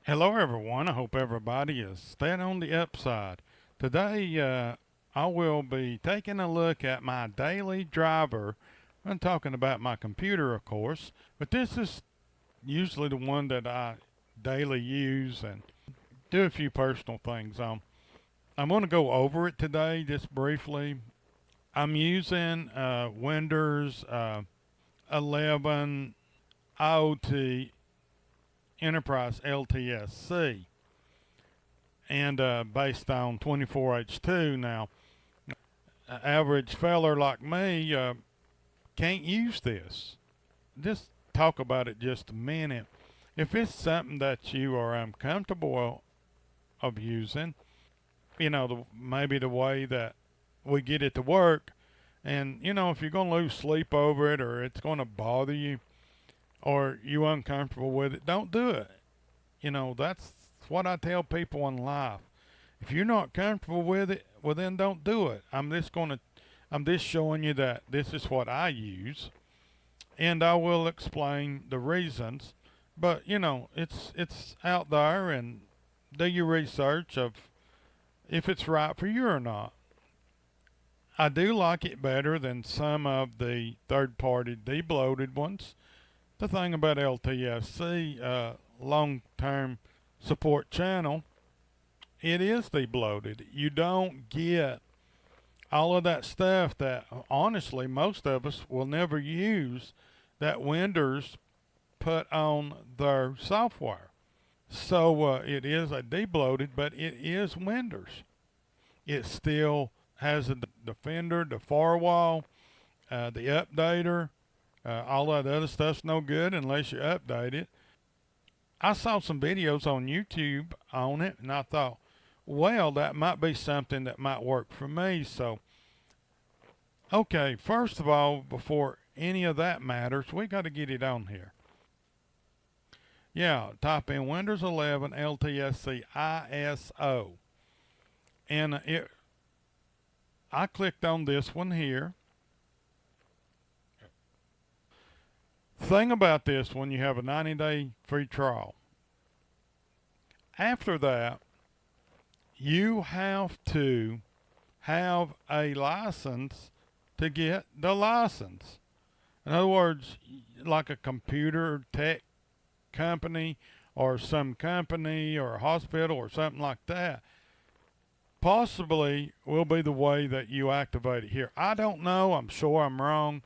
Hello, everyone. I hope everybody is staying on the upside. Today, I will be taking a look at my daily driver. I'm talking about my computer, of course, but this is usually the one that I daily use and do a few personal things on. I'm going to go over it today just briefly. I'm using Windows 11 IoT Enterprise LTSC and based on 24H2. Now, an average feller like me can't use this. Just talk about it just a minute. If it's something that you are uncomfortable of using, maybe the way that we get it to work, and if you're going to lose sleep over it or it's going to bother you or you uncomfortable with it, don't do it. That's what I tell people in life. If you're not comfortable with it, well then don't do it. I'm just showing you that this is what I use, and I will explain the reasons. But it's out there, and do your research of if it's right for you or not. I do like it better than some of the third-party debloated ones. The thing about LTSC, long-term support channel, it is debloated. You don't get all of that stuff that honestly most of us will never use that Windows put on their software. So it is a debloated, but it is Windows. It still has a defender, the firewall, the updater. All that other stuff's no good unless you update it. I saw some videos on YouTube on it, and I thought, well, that might be something that might work for me. So okay, first of all, before any of that matters, we got to get it on here. Yeah, type in Windows 11 LTSC ISO. And I clicked on this one here. Thing about this one, you have a 90-day free trial. After that, you have to have a license to get the license. In other words, like a computer tech company or some company or a hospital or something like that, possibly will be the way that you activate it here. I don't know. I'm sure I'm wrong.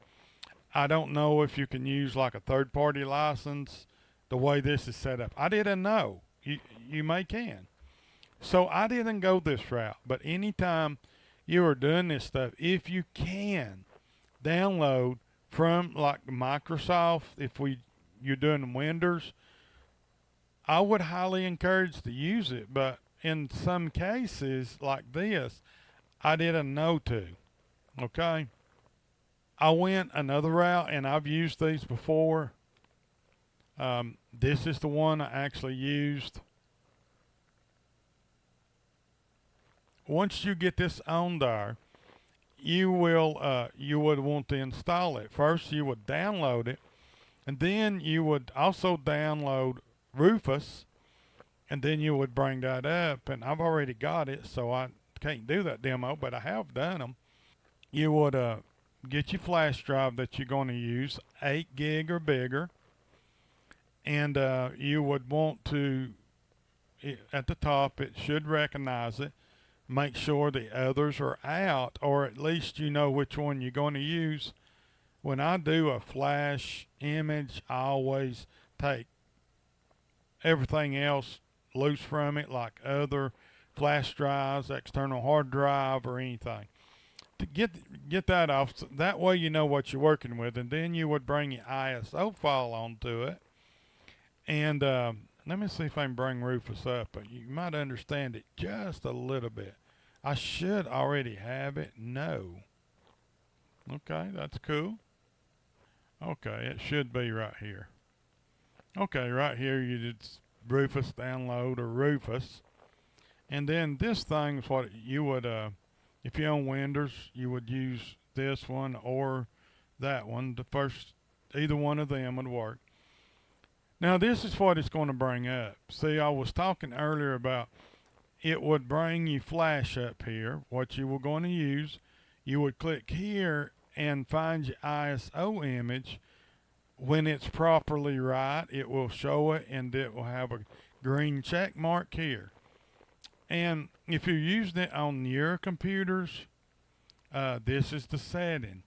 I don't know if you can use like a third party license the way this is set up. I didn't know. You may can. So I didn't go this route. But anytime you are doing this stuff, if you can download from like Microsoft, if you're doing Windows, I would highly encourage to use it. But in some cases like this, I didn't know to. Okay. I went another route, and I've used these before. This is the one I actually used. Once you get this on there, you would want to install it. First, you would download it, and then you would also download Rufus, and then you would bring that up. And I've already got it, so I can't do that demo, but I have done them. You would get your flash drive that you're going to use, 8 gig or bigger, and you would want to, at the top, it should recognize it. Make sure the others are out, or at least you know which one you're going to use. When I do a flash image, I always take everything else loose from it, like other flash drives, external hard drive, or anything. To get that off, that way you know what you're working with, and then you would bring your ISO file onto it. And let me see if I can bring Rufus up. You might understand it just a little bit. I should already have it. No. Okay, that's cool. Okay, it should be right here. Okay, right here you did Rufus download or Rufus. And then this thing is what you would, if you own Windows, you would use this one or that one. The first, either one of them would work. Now this is what it's going to bring up. See, I was talking earlier about it would bring you flash up here, what you were going to use. You would click here and find your ISO image. When it's properly right, it will show it and it will have a green check mark here. And if you're using it on your computers, this is the setting.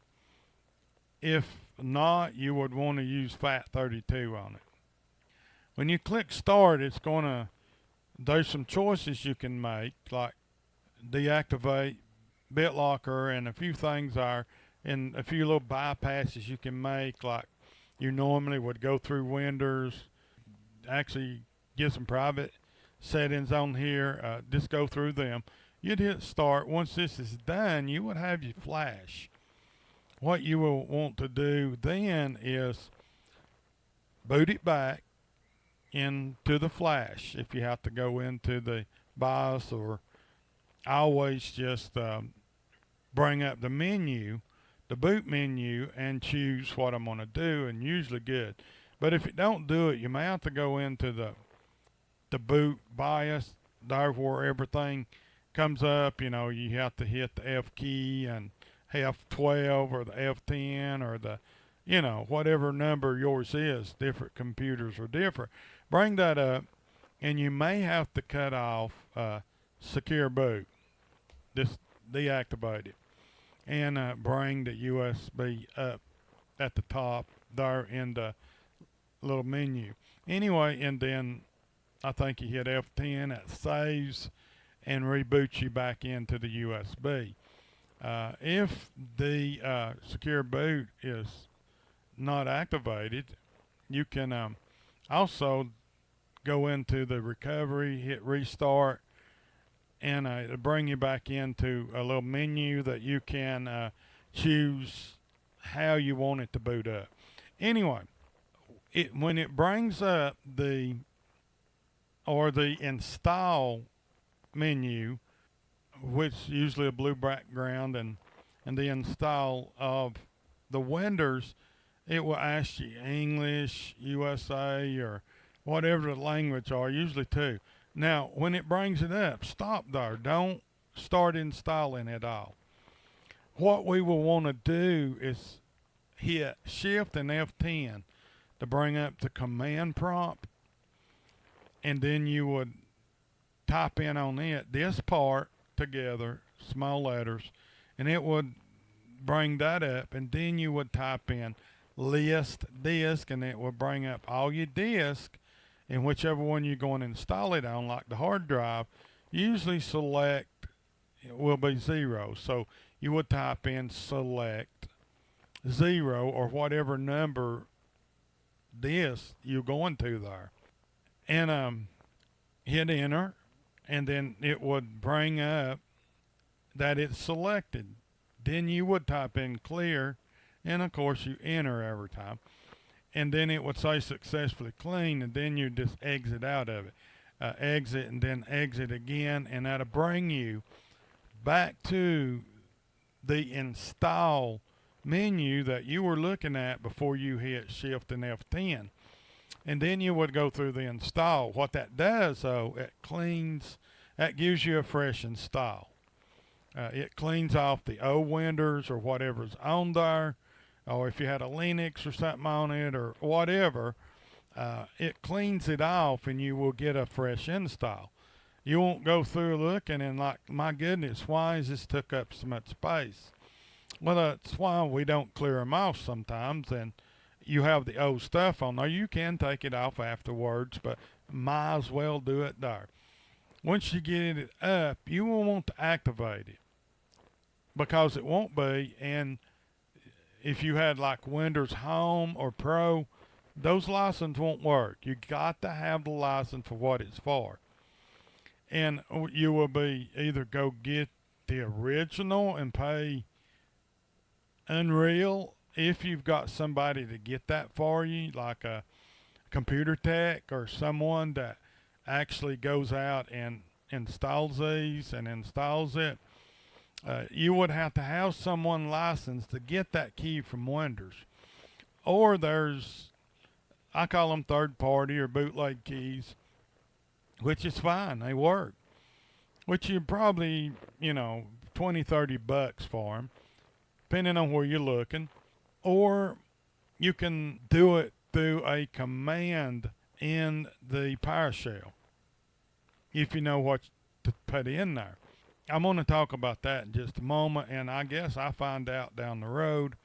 If not, you would want to use FAT32 on it. When you click start, it's going to, there's some choices you can make, like deactivate BitLocker and a few things are, and a few little bypasses you can make, like you normally would go through Windows, actually get some private settings on here, just go through them. You'd hit start. Once this is done, you would have your flash. What you will want to do then is boot it back into the flash. If you have to go into the BIOS, or I always just bring up the menu, the boot menu, and choose what I'm going to do, and usually good. But if you don't do it, you may have to go into the boot BIOS, there where everything comes up. You know, you have to hit the F key and F12 or the F10 or the, you know, whatever number yours is. Different computers are different. Bring that up, and you may have to cut off secure boot. Just deactivate it, and bring the USB up at the top there in the little menu. Anyway, and then I think you hit F10, that saves and reboots you back into the USB. If the secure boot is not activated, you can also go into the recovery, hit restart, and it'll bring you back into a little menu that you can choose how you want it to boot up. Anyway, when it brings up the install menu, which is usually a blue background, and the install of the Windows, it will ask you English, USA, or whatever the language are, usually two. Now, when it brings it up, stop there. Don't start installing at all. What we will want to do is hit Shift and F10 to bring up the command prompt, and then you would type in on it this part together, small letters, and it would bring that up, and then you would type in list disk, and it will bring up all your disk, and whichever one you're going to install it on, like the hard drive, usually select, it will be 0. So you would type in select 0 or whatever number disk you're going to there, and hit enter, and then it would bring up that it's selected. Then you would type in clear, and of course you enter every time, and then it would say successfully clean, and then you just exit out of it. Exit and then exit again, and that'll bring you back to the install menu that you were looking at before you hit Shift and F10. And then you would go through the install. What that does, though, it cleans, that gives you a fresh install. It cleans off the old Windows or whatever's on there, or if you had a Linux or something on it or whatever, it cleans it off, and you will get a fresh install. You won't go through looking and like, my goodness, why has this took up so much space? Well, that's why we don't clear them off sometimes, and you have the old stuff on there. You can take it off afterwards, but might as well do it there. Once you get it up, you will want to activate it, because it won't be. And if you had like Windows Home or Pro, those licenses won't work. You got to have the license for what it's for. And you will be either go get the original and pay Unreal if you've got somebody to get that for you, like a computer tech or someone that actually goes out and installs these and installs it. You would have to have someone licensed to get that key from Windows. Or there's I call them third party or bootleg keys, which is fine. They work. Which you probably, 20, $30 for them, depending on where you're looking. Or you can do it through a command in the PowerShell if you know what to put in there. I'm going to talk about that in just a moment, and I guess I find out down the road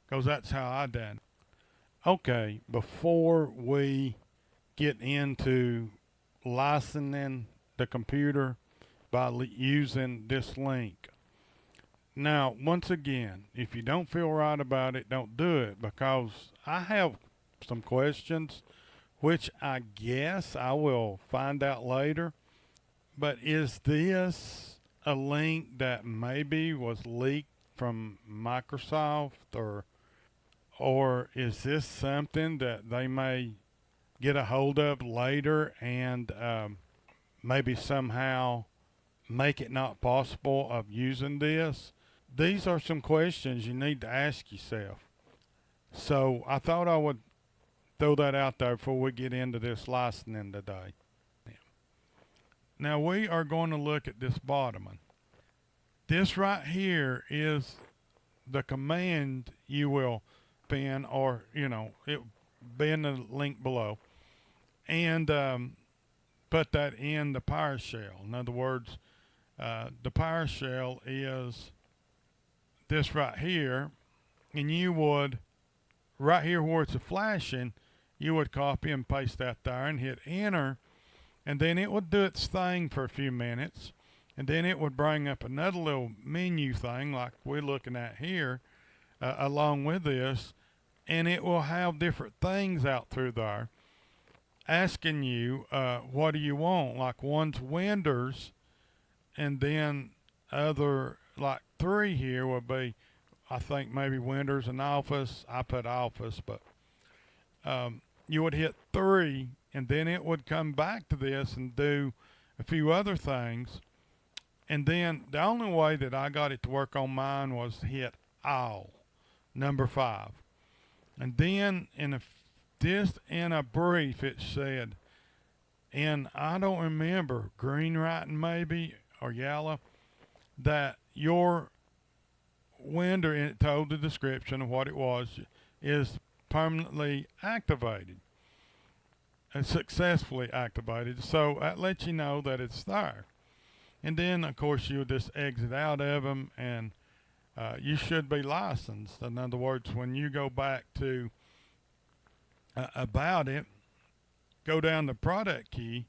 because that's how I done it. Okay, before we get into licensing the computer by using this link. Now, once again, if you don't feel right about it, don't do it, because I have some questions, which I guess I will find out later. But is this a link that maybe was leaked from Microsoft, or is this something that they may get a hold of later and maybe somehow make it not possible of using this? These are some questions you need to ask yourself. So I thought I would throw that out there before we get into this licensing today. Now we are going to look at this bottom one. This right here is the command you will pin, or it be in the link below, and put that in the PowerShell. In other words, the PowerShell is this right here, and you would, right here where it's flashing, you would copy and paste that there and hit enter, and then it would do its thing for a few minutes, and then it would bring up another little menu thing like we're looking at here, along with this, and it will have different things out through there asking you what do you want. Like one's Windows, and then other, like 3 here would be, I think maybe Windows and Office. I put Office, but you would hit 3, and then it would come back to this and do a few other things. And then the only way that I got it to work on mine was to hit all, number 5. And then in a brief it said, and I don't remember, green writing maybe, or yellow, that your window, and it told the description of what it was, is permanently activated and successfully activated. So that lets you know that it's there. And then, of course, you'll just exit out of them, and you should be licensed. In other words, when you go back to about it, go down to product key.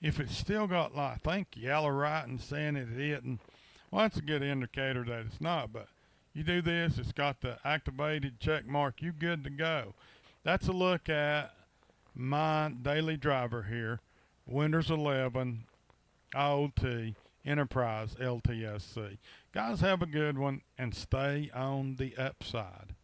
If it's still got, like, I think, yellow writing saying it isn't, well, that's a good indicator that it's not. But you do this, it's got the activated check mark, you good to go. That's a look at my daily driver here, Windows 11 IoT Enterprise LTSC. Guys, have a good one and stay on the upside.